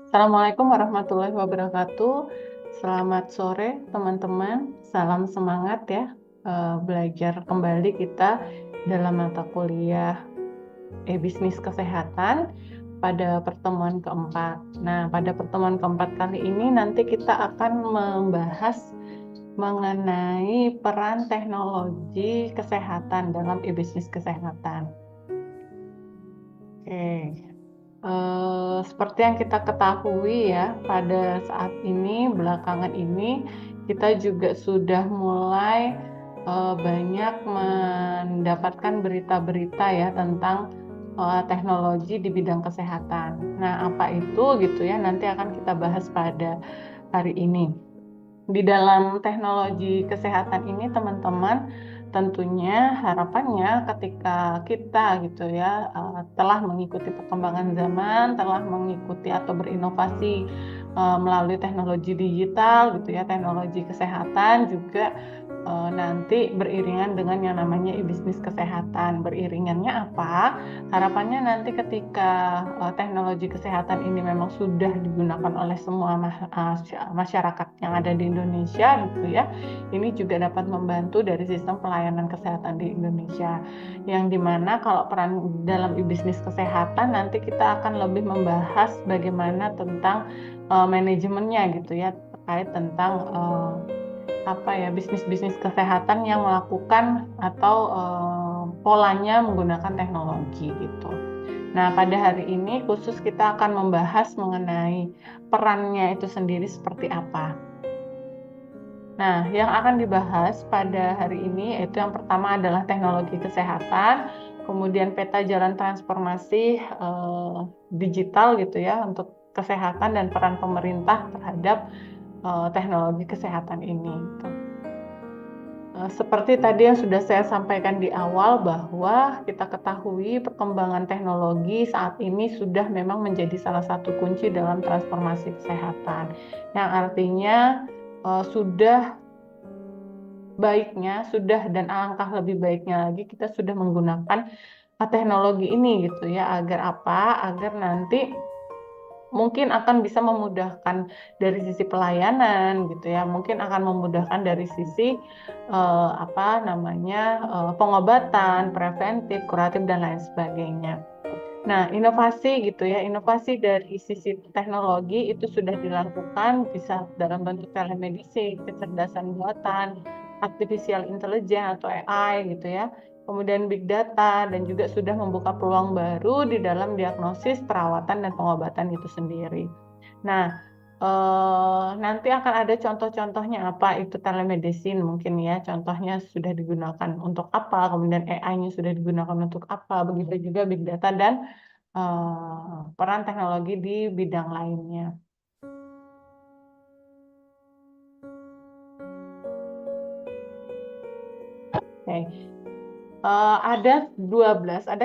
Assalamualaikum warahmatullahi wabarakatuh. Selamat sore teman-teman. Salam semangat ya. Belajar kembali kita dalam mata kuliah bisnis kesehatan pada pertemuan keempat. Nah, pada pertemuan keempat kali ini nanti kita akan membahas mengenai peran teknologi kesehatan dalam bisnis kesehatan. Oke. Seperti yang kita ketahui ya, pada saat ini, belakangan ini, kita juga sudah mulai banyak mendapatkan berita-berita ya tentang teknologi di bidang kesehatan. Nah, apa itu gitu ya, nanti akan kita bahas pada hari ini. Di dalam teknologi kesehatan ini, teman-teman, tentunya harapannya ketika kita gitu ya telah mengikuti perkembangan zaman, telah mengikuti atau berinovasi melalui teknologi digital gitu ya, teknologi kesehatan juga nanti beriringan dengan yang namanya bisnis kesehatan. Beriringannya apa? Harapannya nanti ketika teknologi kesehatan ini memang sudah digunakan oleh semua masyarakat yang ada di Indonesia gitu ya. Ini juga dapat membantu dari sistem pelayanan kesehatan di Indonesia. Yang dimana kalau peran dalam bisnis kesehatan nanti kita akan lebih membahas bagaimana tentang manajemennya gitu ya, terkait tentang bisnis-bisnis kesehatan yang melakukan atau polanya menggunakan teknologi gitu. Nah, pada hari ini khusus kita akan membahas mengenai perannya itu sendiri seperti apa. Nah, yang akan dibahas pada hari ini yaitu yang pertama adalah teknologi kesehatan, kemudian peta jalan transformasi digital gitu ya untuk kesehatan dan peran pemerintah terhadap teknologi kesehatan ini. Gitu. Seperti tadi yang sudah saya sampaikan di awal bahwa kita ketahui perkembangan teknologi saat ini sudah memang menjadi salah satu kunci dalam transformasi kesehatan. Yang artinya sudah baiknya, sudah dan alangkah lebih baiknya lagi kita sudah menggunakan teknologi ini gitu ya. Agar apa? Agar nanti mungkin akan bisa memudahkan dari sisi pelayanan gitu ya, mungkin akan memudahkan dari sisi pengobatan, preventif, kuratif dan lain sebagainya. Nah, inovasi gitu ya, inovasi dari sisi teknologi itu sudah dilakukan bisa dalam bentuk telemedicine, kecerdasan buatan, artificial intelligence atau AI gitu ya. Kemudian big data dan juga sudah membuka peluang baru di dalam diagnosis, perawatan dan pengobatan itu sendiri. Nah, nanti akan ada contoh-contohnya apa itu telemedicine mungkin ya, contohnya sudah digunakan untuk apa, kemudian AI-nya sudah digunakan untuk apa, begitu juga big data dan peran teknologi di bidang lainnya. Oke. Ada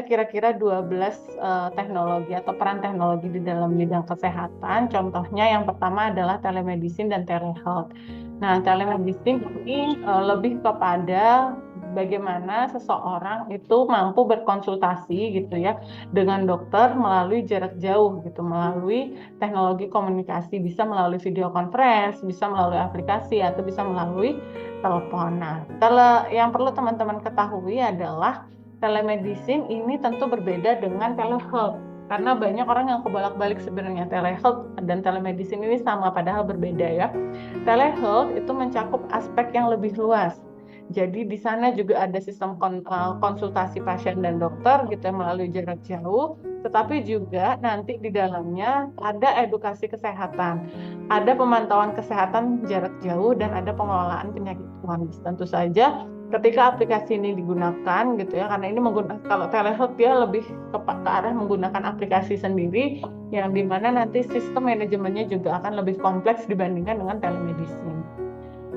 kira-kira 12 teknologi atau peran teknologi di dalam bidang kesehatan. Contohnya yang pertama adalah telemedicine dan telehealth. Nah, telemedicine ini lebih kepada bagaimana seseorang itu mampu berkonsultasi gitu ya dengan dokter melalui jarak jauh gitu, melalui teknologi komunikasi, bisa melalui video conference, bisa melalui aplikasi atau bisa melalui telepon. Nah, yang perlu teman-teman ketahui adalah telemedicine ini tentu berbeda dengan telehealth. Karena banyak orang yang kebolak-balik sebenarnya telehealth dan telemedicine ini sama padahal berbeda ya. Telehealth itu mencakup aspek yang lebih luas. Jadi di sana juga ada sistem konsultasi pasien dan dokter gitu ya, melalui jarak jauh, tetapi juga nanti di dalamnya ada edukasi kesehatan, ada pemantauan kesehatan jarak jauh dan ada pengelolaan penyakit kronis. Tentu saja ketika aplikasi ini digunakan gitu ya, karena ini menggunakan kalau telehealth dia lebih ke arah menggunakan aplikasi sendiri yang dimana nanti sistem manajemennya juga akan lebih kompleks dibandingkan dengan telemedicine.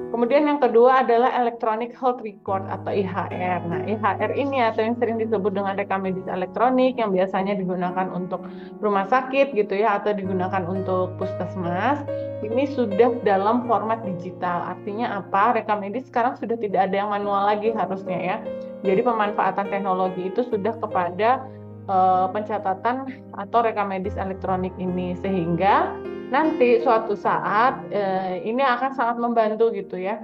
Kemudian yang kedua adalah Electronic Health Record atau IHR. Nah, IHR ini atau yang sering disebut dengan rekam medis elektronik yang biasanya digunakan untuk rumah sakit gitu ya atau digunakan untuk puskesmas, ini sudah dalam format digital. Artinya apa? Rekam medis sekarang sudah tidak ada yang manual lagi harusnya ya. Jadi pemanfaatan teknologi itu sudah kepada pencatatan atau rekam medis elektronik ini sehingga nanti suatu saat ini akan sangat membantu gitu ya.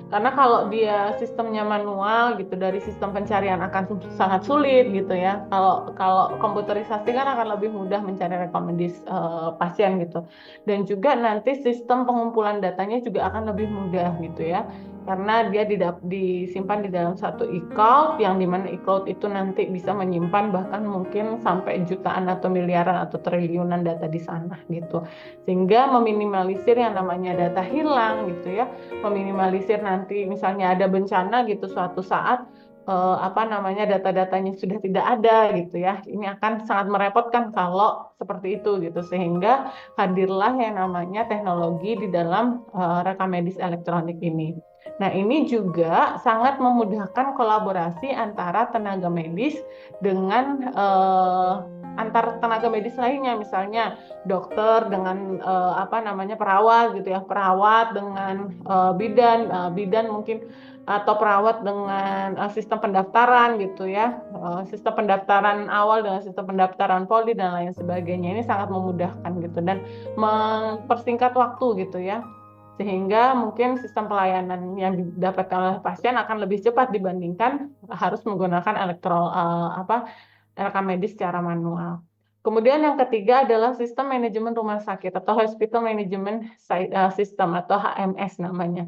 Karena kalau dia sistemnya manual gitu, dari sistem pencarian akan sangat sulit gitu ya. Kalau kalau komputerisasi kan akan lebih mudah mencari rekomendasi pasien gitu. Dan juga nanti sistem pengumpulan datanya juga akan lebih mudah gitu ya. Karena dia disimpan di dalam satu e-cloud, yang dimana e-cloud itu nanti bisa menyimpan bahkan mungkin sampai jutaan atau miliaran atau triliunan data di sana gitu. Sehingga meminimalisir yang namanya data hilang gitu ya, meminimalisir nanti misalnya ada bencana gitu suatu saat apa namanya data-datanya sudah tidak ada gitu ya. Ini akan sangat merepotkan kalau seperti itu gitu, sehingga hadirlah yang namanya teknologi di dalam rekam medis elektronik ini. Nah, ini juga sangat memudahkan kolaborasi antara tenaga medis dengan antar tenaga medis lainnya, misalnya dokter dengan apa namanya perawat gitu ya, perawat dengan bidan mungkin, atau perawat dengan sistem pendaftaran gitu ya, sistem pendaftaran awal dengan sistem pendaftaran poli dan lain sebagainya. Ini sangat memudahkan gitu dan mempersingkat waktu gitu ya, sehingga mungkin sistem pelayanan yang didapatkan oleh pasien akan lebih cepat dibandingkan harus menggunakan rekam medis secara manual. Kemudian yang ketiga adalah sistem manajemen rumah sakit atau Hospital Management System atau HMS namanya.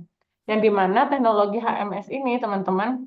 Yang dimana teknologi HMS ini teman-teman,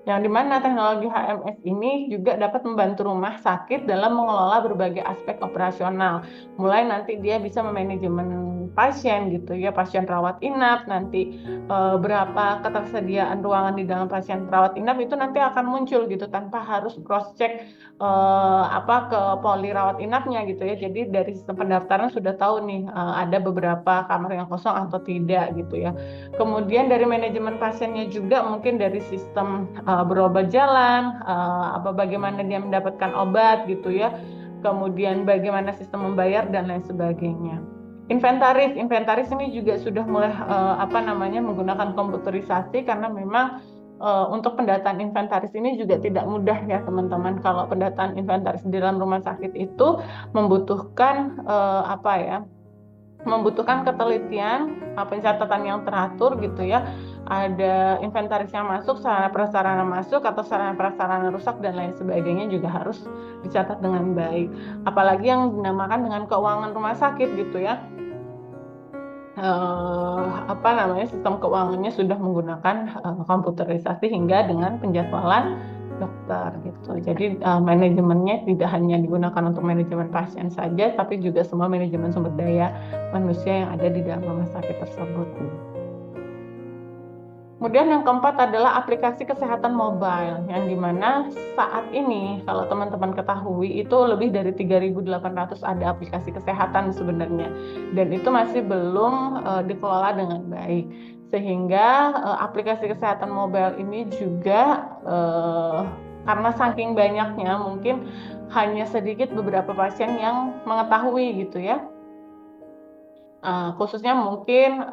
yang dimana teknologi HMS ini juga dapat membantu rumah sakit dalam mengelola berbagai aspek operasional. Mulai nanti dia bisa memanajemen pasien gitu ya, pasien rawat inap, nanti berapa ketersediaan ruangan di dalam pasien rawat inap itu nanti akan muncul gitu tanpa harus cross check ke poli rawat inapnya gitu ya. Jadi dari sistem pendaftaran sudah tahu nih ada beberapa kamar yang kosong atau tidak gitu ya. Kemudian dari manajemen pasiennya juga mungkin dari sistem berobat jalan, bagaimana dia mendapatkan obat gitu ya. Kemudian bagaimana sistem membayar dan lain sebagainya. Inventaris ini juga sudah mulai menggunakan komputerisasi, karena memang untuk pendataan inventaris ini juga tidak mudah ya teman-teman. Kalau pendataan inventaris di dalam rumah sakit itu membutuhkan membutuhkan ketelitian, pencatatan yang teratur gitu ya. Ada inventaris yang masuk, sarana prasarana masuk atau sarana prasarana rusak dan lain sebagainya juga harus dicatat dengan baik. Apalagi yang dinamakan dengan keuangan rumah sakit gitu ya. Sistem keuangannya sudah menggunakan komputerisasi hingga dengan penjadwalan dokter gitu. Jadi manajemennya tidak hanya digunakan untuk manajemen pasien saja, tapi juga semua manajemen sumber daya manusia yang ada di dalam rumah sakit tersebut. Kemudian yang keempat adalah aplikasi kesehatan mobile, yang dimana saat ini kalau teman-teman ketahui itu lebih dari 3.800 ada aplikasi kesehatan sebenarnya, dan itu masih belum dikelola dengan baik, sehingga aplikasi kesehatan mobile ini juga karena saking banyaknya mungkin hanya sedikit beberapa pasien yang mengetahui gitu ya. Khususnya mungkin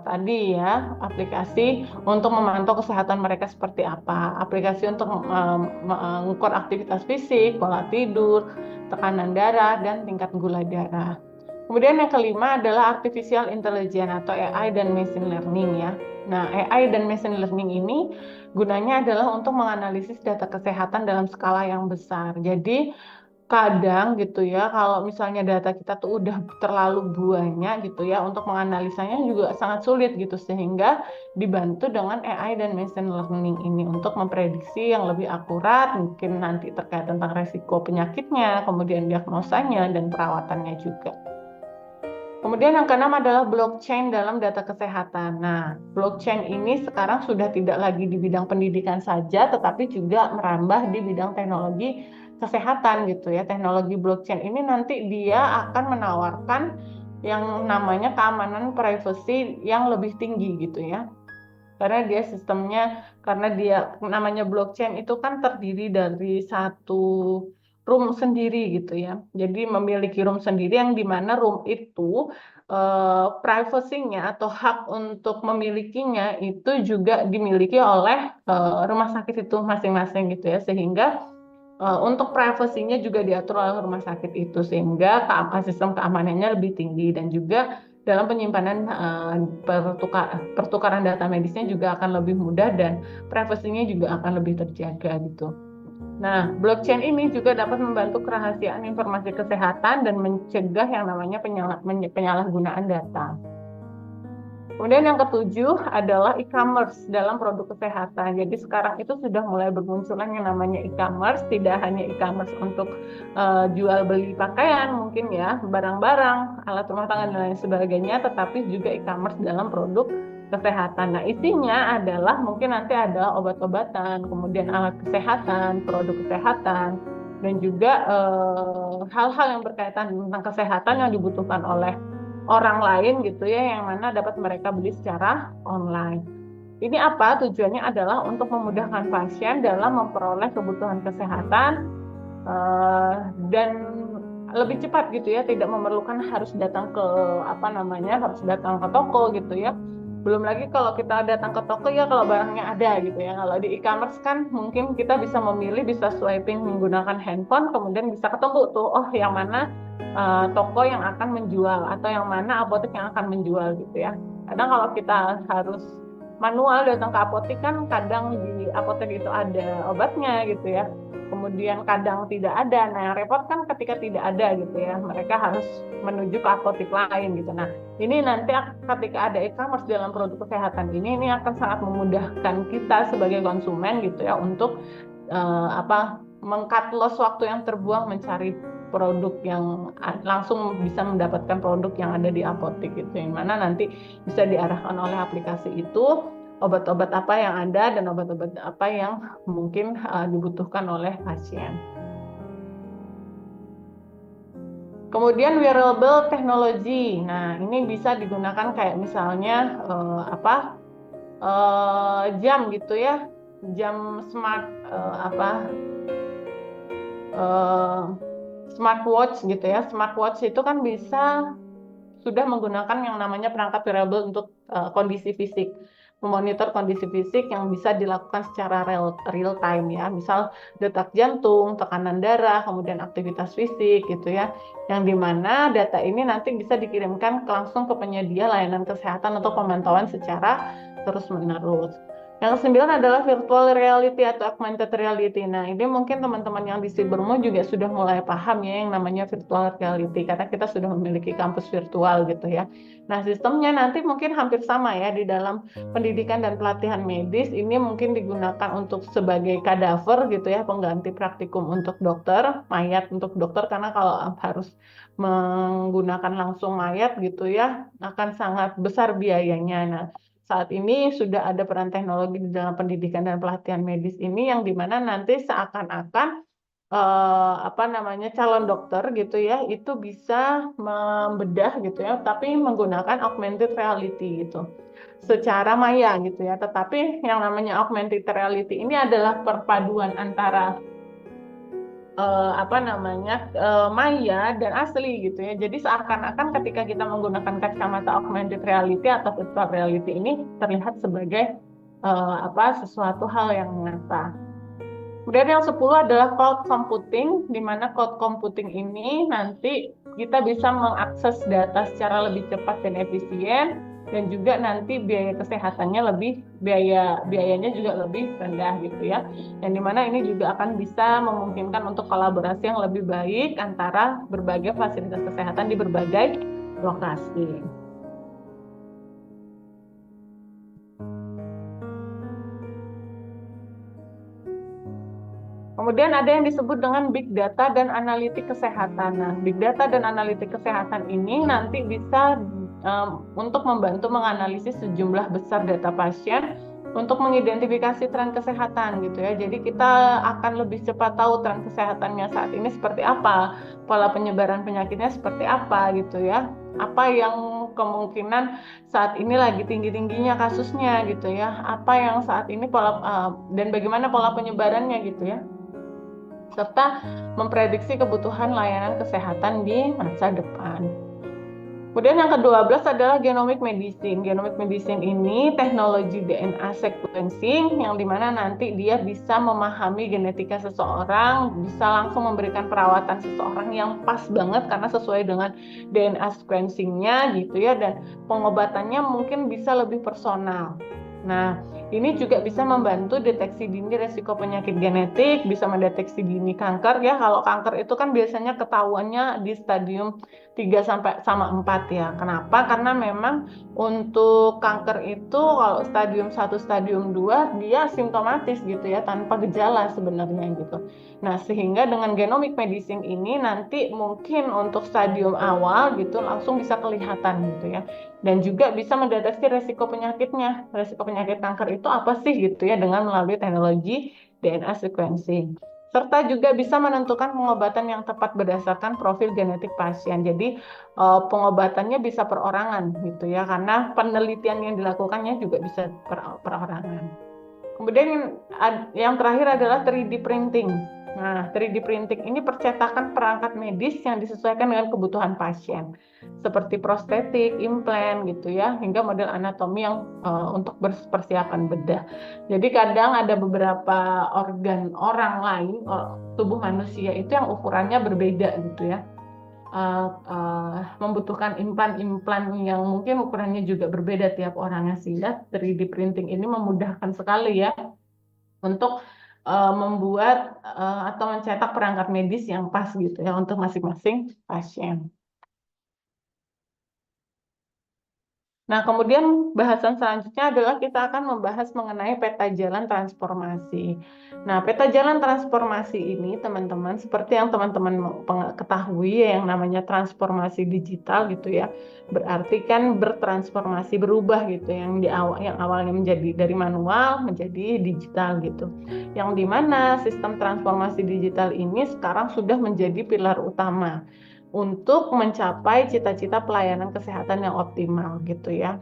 tadi ya, aplikasi untuk memantau kesehatan mereka seperti apa, aplikasi untuk mengukur aktivitas fisik, pola tidur, tekanan darah, dan tingkat gula darah. Kemudian yang kelima adalah artificial intelligence atau AI dan machine learning ya. Nah, AI dan machine learning ini gunanya adalah untuk menganalisis data kesehatan dalam skala yang besar. Jadi kadang gitu ya, kalau misalnya data kita tuh udah terlalu banyak gitu ya, untuk menganalisanya juga sangat sulit gitu, sehingga dibantu dengan AI dan machine learning ini untuk memprediksi yang lebih akurat, mungkin nanti terkait tentang resiko penyakitnya, kemudian diagnosanya dan perawatannya juga. Kemudian yang keenam adalah blockchain dalam data kesehatan. Nah, blockchain ini sekarang sudah tidak lagi di bidang pendidikan saja, tetapi juga merambah di bidang teknologi kesehatan gitu ya. Teknologi blockchain ini nanti dia akan menawarkan yang namanya keamanan privacy yang lebih tinggi gitu ya. Karena dia namanya blockchain itu kan terdiri dari satu room sendiri gitu ya. Jadi memiliki room sendiri yang dimana room itu privasinya atau hak untuk memilikinya itu juga dimiliki oleh rumah sakit itu masing-masing gitu ya. Sehingga Untuk privasinya juga diatur oleh rumah sakit itu sehingga sistem keamanannya lebih tinggi dan juga dalam penyimpanan pertukaran data medisnya juga akan lebih mudah dan privasinya juga akan lebih terjaga gitu. Nah, blockchain ini juga dapat membantu kerahasiaan informasi kesehatan dan mencegah yang namanya penyalahgunaan data. Kemudian yang ketujuh adalah e-commerce dalam produk kesehatan. Jadi sekarang itu sudah mulai bermunculan yang namanya e-commerce, tidak hanya e-commerce untuk jual beli pakaian mungkin ya, barang-barang, alat rumah tangga dan lain sebagainya, tetapi juga e-commerce dalam produk kesehatan. Nah, isinya adalah mungkin nanti ada obat-obatan, kemudian alat kesehatan, produk kesehatan, dan juga hal-hal yang berkaitan tentang kesehatan yang dibutuhkan oleh orang lain gitu ya, yang mana dapat mereka beli secara online. Ini apa? Tujuannya adalah untuk memudahkan pasien dalam memperoleh kebutuhan kesehatan dan lebih cepat gitu ya, tidak memerlukan harus datang ke harus datang ke toko gitu ya. Belum lagi kalau kita datang ke toko ya kalau barangnya ada gitu ya. Kalau di e-commerce kan mungkin kita bisa memilih, bisa swiping menggunakan handphone, kemudian bisa ketemu tuh, oh yang mana toko yang akan menjual atau yang mana apotek yang akan menjual gitu ya. Kadang kalau kita harus manual datang ke apotek kan kadang di apotek itu ada obatnya gitu ya. Kemudian kadang tidak ada. Nah, yang repot kan ketika tidak ada gitu ya. Mereka harus menuju ke apotek lain gitu. Nah, ini nanti ketika ada e-commerce dalam produk kesehatan ini akan sangat memudahkan kita sebagai konsumen gitu ya untuk meng-cut loss waktu yang terbuang mencari produk yang langsung bisa mendapatkan produk yang ada di apotek gitu, yang mana nanti bisa diarahkan oleh aplikasi itu obat-obat apa yang ada dan obat-obat apa yang mungkin dibutuhkan oleh pasien. Kemudian wearable technology. Nah, ini bisa digunakan kayak misalnya jam gitu ya, jam smart smartwatch gitu ya. Smartwatch itu kan bisa sudah menggunakan yang namanya perangkat wearable untuk kondisi fisik, memonitor kondisi fisik yang bisa dilakukan secara real time ya, misal detak jantung, tekanan darah, kemudian aktivitas fisik gitu ya, yang dimana data ini nanti bisa dikirimkan langsung ke penyedia layanan kesehatan untuk pemantauan secara terus-menerus. Yang kesembilan adalah virtual reality atau augmented reality. Nah, ini mungkin teman-teman yang di Sibermo juga sudah mulai paham ya yang namanya virtual reality, karena kita sudah memiliki kampus virtual gitu ya. Nah, sistemnya nanti mungkin hampir sama ya di dalam pendidikan dan pelatihan medis. Ini mungkin digunakan untuk sebagai kadaver gitu ya, pengganti praktikum untuk dokter, mayat untuk dokter, karena kalau harus menggunakan langsung mayat gitu ya, akan sangat besar biayanya. Nah, saat ini sudah ada peran teknologi di dalam pendidikan dan pelatihan medis ini yang dimana nanti seakan-akan calon dokter gitu ya itu bisa membedah gitu ya, tapi menggunakan augmented reality gitu secara maya gitu ya. Tetapi yang namanya augmented reality ini adalah perpaduan antara maya dan asli gitu ya. Jadi seakan-akan ketika kita menggunakan kacamata augmented reality atau virtual reality ini terlihat sebagai sesuatu hal yang nyata. Kemudian yang 10 adalah cloud computing, di mana cloud computing ini nanti kita bisa mengakses data secara lebih cepat dan efisien, dan juga nanti biaya kesehatannya biayanya juga lebih rendah gitu ya. Yang dimana ini juga akan bisa memungkinkan untuk kolaborasi yang lebih baik antara berbagai fasilitas kesehatan di berbagai lokasi. Kemudian ada yang disebut dengan big data dan analitik kesehatan. Nah, big data dan analitik kesehatan ini nanti bisa untuk membantu menganalisis sejumlah besar data pasien untuk mengidentifikasi tren kesehatan gitu ya. Jadi kita akan lebih cepat tahu tren kesehatannya saat ini seperti apa, pola penyebaran penyakitnya seperti apa gitu ya. Apa yang kemungkinan saat ini lagi tinggi-tingginya kasusnya gitu ya. Apa yang saat ini dan bagaimana pola penyebarannya gitu ya, serta memprediksi kebutuhan layanan kesehatan di masa depan. Kemudian yang ke-12 adalah genomic medicine. Genomic medicine ini teknologi DNA sequencing yang dimana nanti dia bisa memahami genetika seseorang, bisa langsung memberikan perawatan seseorang yang pas banget karena sesuai dengan DNA sequencingnya gitu ya, dan pengobatannya mungkin bisa lebih personal. Nah, ini juga bisa membantu deteksi dini resiko penyakit genetik, bisa mendeteksi dini kanker ya. Kalau kanker itu kan biasanya ketahuannya di stadium 3 sampai sama 4 ya. Kenapa? Karena memang untuk kanker itu kalau stadium 1, stadium 2 dia simptomatis gitu ya, tanpa gejala sebenarnya gitu. Nah, sehingga dengan genomic medicine ini nanti mungkin untuk stadium awal gitu langsung bisa kelihatan gitu ya. Dan juga bisa mendeteksi resiko penyakitnya. Resiko penyakit kanker itu apa sih gitu ya, dengan melalui teknologi DNA sequencing. Serta juga bisa menentukan pengobatan yang tepat berdasarkan profil genetik pasien. Jadi pengobatannya bisa perorangan gitu ya, karena penelitian yang dilakukannya juga bisa perorangan. Kemudian yang terakhir adalah 3D printing. Nah, 3D printing ini percetakan perangkat medis yang disesuaikan dengan kebutuhan pasien, seperti prostetik, implan gitu ya, hingga model anatomi yang untuk persiapan bedah. Jadi kadang ada beberapa organ orang lain, tubuh manusia itu yang ukurannya berbeda gitu ya. Membutuhkan implan-implan yang mungkin ukurannya juga berbeda tiap orangnya, sehingga 3D printing ini memudahkan sekali ya untuk membuat atau mencetak perangkat medis yang pas gitu ya untuk masing-masing pasien. Nah, kemudian bahasan selanjutnya adalah kita akan membahas mengenai peta jalan transformasi. Nah, peta jalan transformasi ini, teman-teman, seperti yang teman-teman ketahui, yang namanya transformasi digital gitu ya, berarti kan bertransformasi, berubah gitu, yang awalnya menjadi dari manual menjadi digital gitu. Yang dimana sistem transformasi digital ini sekarang sudah menjadi pilar utama untuk mencapai cita-cita pelayanan kesehatan yang optimal gitu ya.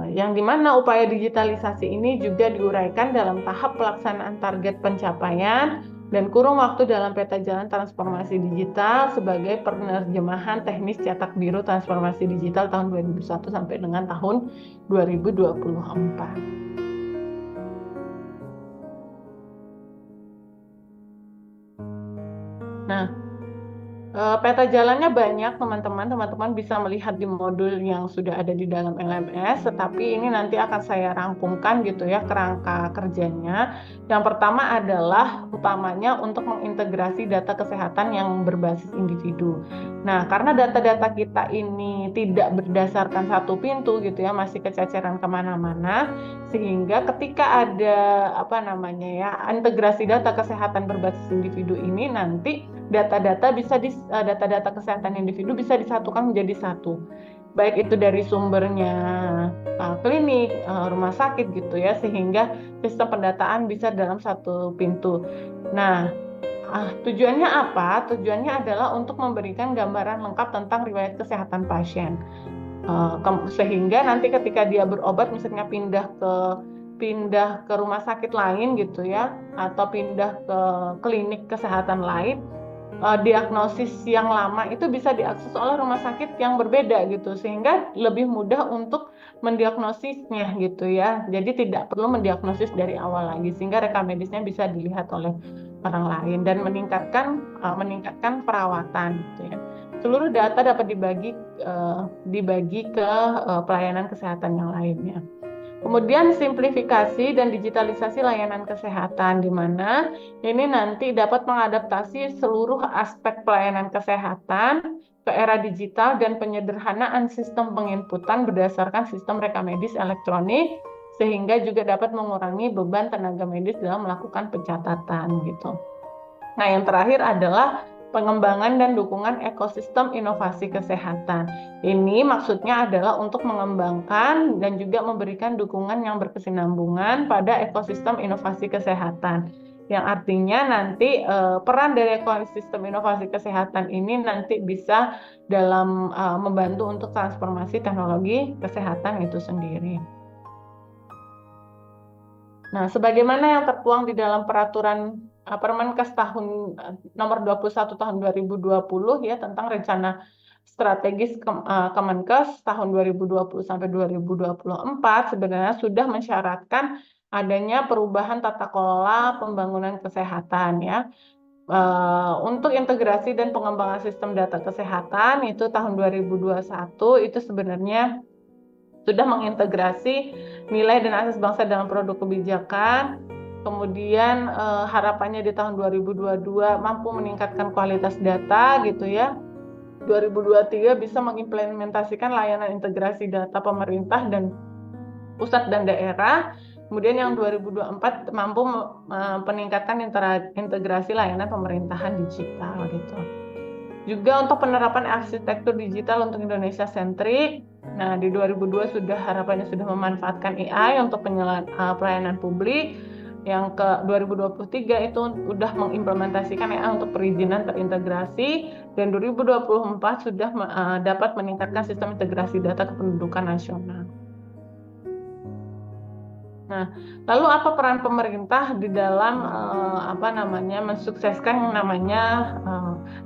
Yang dimana upaya digitalisasi ini juga diuraikan dalam tahap pelaksanaan target pencapaian dan kurun waktu dalam peta jalan transformasi digital sebagai penerjemahan teknis cetak biru transformasi digital tahun 2001 sampai dengan tahun 2024. Nah, peta jalannya banyak, teman-teman. Teman-teman bisa melihat di modul yang sudah ada di dalam LMS, tetapi ini nanti akan saya rangkumkan gitu ya kerangka kerjanya. Yang pertama adalah utamanya untuk mengintegrasi data kesehatan yang berbasis individu. Nah, karena data-data kita ini tidak berdasarkan satu pintu gitu ya, masih kececeran kemana-mana, sehingga ketika ada apa namanya ya, integrasi data kesehatan berbasis individu ini nanti data-data kesehatan individu bisa disatukan menjadi satu, baik itu dari sumbernya klinik, rumah sakit gitu ya, sehingga sistem pendataan bisa dalam satu pintu. Nah, tujuannya apa? Tujuannya adalah untuk memberikan gambaran lengkap tentang riwayat kesehatan pasien, sehingga nanti ketika dia berobat, misalnya pindah ke rumah sakit lain gitu ya, atau pindah ke klinik kesehatan lain, diagnosis yang lama itu bisa diakses oleh rumah sakit yang berbeda gitu, sehingga lebih mudah untuk mendiagnosisnya gitu ya. Jadi tidak perlu mendiagnosis dari awal lagi, sehingga rekam medisnya bisa dilihat oleh orang lain dan meningkatkan perawatan gitu ya. Seluruh data dapat dibagi ke pelayanan kesehatan yang lainnya. Kemudian simplifikasi dan digitalisasi layanan kesehatan, di mana ini nanti dapat mengadaptasi seluruh aspek pelayanan kesehatan ke era digital dan penyederhanaan sistem penginputan berdasarkan sistem rekam medis elektronik, sehingga juga dapat mengurangi beban tenaga medis dalam melakukan pencatatan gitu. Nah, yang terakhir adalah pengembangan dan dukungan ekosistem inovasi kesehatan. Ini maksudnya adalah untuk mengembangkan dan juga memberikan dukungan yang berkesinambungan pada ekosistem inovasi kesehatan. Yang artinya nanti peran dari ekosistem inovasi kesehatan ini nanti bisa dalam membantu untuk transformasi teknologi kesehatan itu sendiri. Nah, sebagaimana yang tertuang di dalam peraturan Permenkes nomor 21 tahun 2020 ya tentang rencana strategis Kemenkes tahun 2020 sampai 2024 sebenarnya sudah mensyaratkan adanya perubahan tata kelola pembangunan kesehatan ya. Untuk integrasi dan pengembangan sistem data kesehatan itu tahun 2021 itu sebenarnya sudah mengintegrasi nilai dan asas bangsa dalam produk kebijakan. Kemudian harapannya di tahun 2022 mampu meningkatkan kualitas data gitu ya. 2023 bisa mengimplementasikan layanan integrasi data pemerintah dan pusat dan daerah. Kemudian yang 2024 mampu meningkatkan integrasi layanan pemerintahan digital gitu. Juga untuk penerapan arsitektur digital untuk Indonesia sentrik. Nah, di 2002 harapannya sudah memanfaatkan AI untuk pelayanan publik. Yang ke 2023 itu sudah mengimplementasikan AI untuk perizinan terintegrasi dan 2024 sudah dapat meningkatkan sistem integrasi data kependudukan nasional. Nah, lalu apa peran pemerintah di dalam mensukseskan yang namanya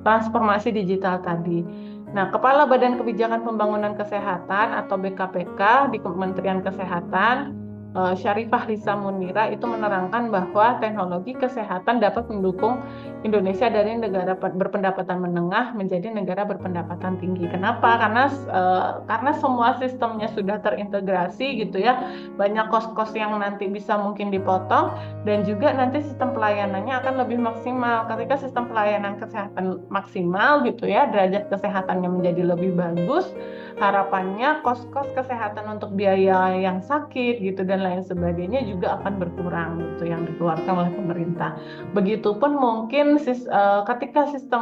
transformasi digital tadi? Nah, Kepala Badan Kebijakan Pembangunan Kesehatan atau BKPK di Kementerian Kesehatan, Syarifah Lisa Munira itu menerangkan bahwa teknologi kesehatan dapat mendukung Indonesia dari negara berpendapatan menengah menjadi negara berpendapatan tinggi. Kenapa? Karena semua sistemnya sudah terintegrasi gitu ya. Banyak kos-kos yang nanti bisa mungkin dipotong dan juga nanti sistem pelayanannya akan lebih maksimal. Ketika sistem pelayanan kesehatan maksimal gitu ya, derajat kesehatannya menjadi lebih bagus, harapannya kos-kos kesehatan untuk biaya yang sakit gitu dan lain sebagainya juga akan berkurang gitu yang dikeluarkan oleh pemerintah. Begitupun mungkin ketika sistem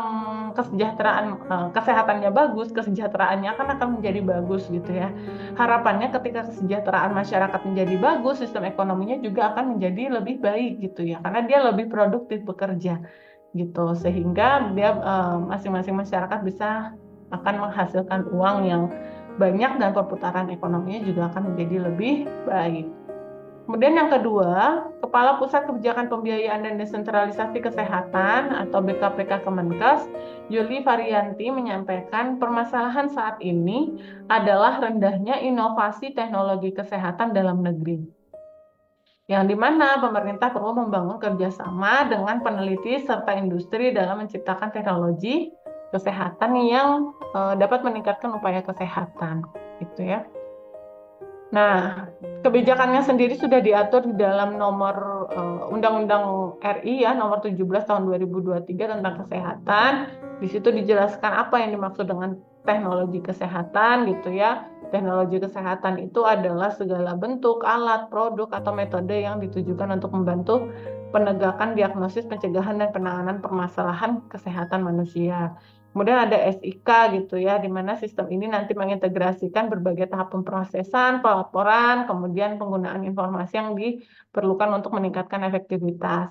kesehatannya bagus, kesejahteraannya akan menjadi bagus gitu ya. Harapannya ketika kesejahteraan masyarakat menjadi bagus, sistem ekonominya juga akan menjadi lebih baik gitu ya, karena dia lebih produktif bekerja gitu, sehingga dia masing-masing masyarakat bisa akan menghasilkan uang yang banyak dan perputaran ekonominya juga akan menjadi lebih baik. Kemudian yang kedua, Kepala Pusat Kebijakan Pembiayaan dan Desentralisasi Kesehatan atau BKPK Kemenkes, Yuli Varianti menyampaikan permasalahan saat ini adalah rendahnya inovasi teknologi kesehatan dalam negeri. Yang dimana pemerintah perlu membangun kerjasama dengan peneliti serta industri dalam menciptakan teknologi kesehatan yang dapat meningkatkan upaya kesehatan, gitu ya. Nah, kebijakannya sendiri sudah diatur di dalam nomor Undang-Undang RI ya, nomor 17 tahun 2023 tentang kesehatan. Di situ dijelaskan apa yang dimaksud dengan teknologi kesehatan gitu ya. Teknologi kesehatan itu adalah segala bentuk, alat, produk, atau metode yang ditujukan untuk membantu penegakan diagnosis, pencegahan, dan penanganan permasalahan kesehatan manusia. Kemudian ada SIK gitu ya, di mana sistem ini nanti mengintegrasikan berbagai tahap pemrosesan, pelaporan, kemudian penggunaan informasi yang diperlukan untuk meningkatkan efektivitas.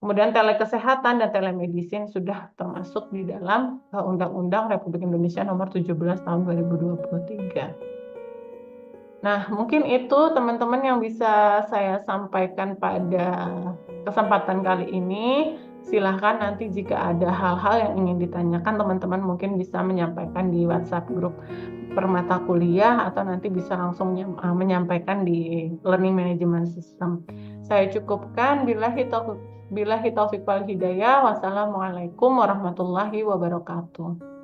Kemudian telekesehatan dan telemedicine sudah termasuk di dalam Undang-Undang Republik Indonesia Nomor 17 Tahun 2023. Nah, mungkin itu teman-teman yang bisa saya sampaikan pada kesempatan kali ini. Silahkan nanti jika ada hal-hal yang ingin ditanyakan, teman-teman mungkin bisa menyampaikan di WhatsApp grup permata kuliah atau nanti bisa langsung menyampaikan di Learning Management System. Saya cukupkan. Billahi taufiq wal hidayah. Wassalamualaikum warahmatullahi wabarakatuh.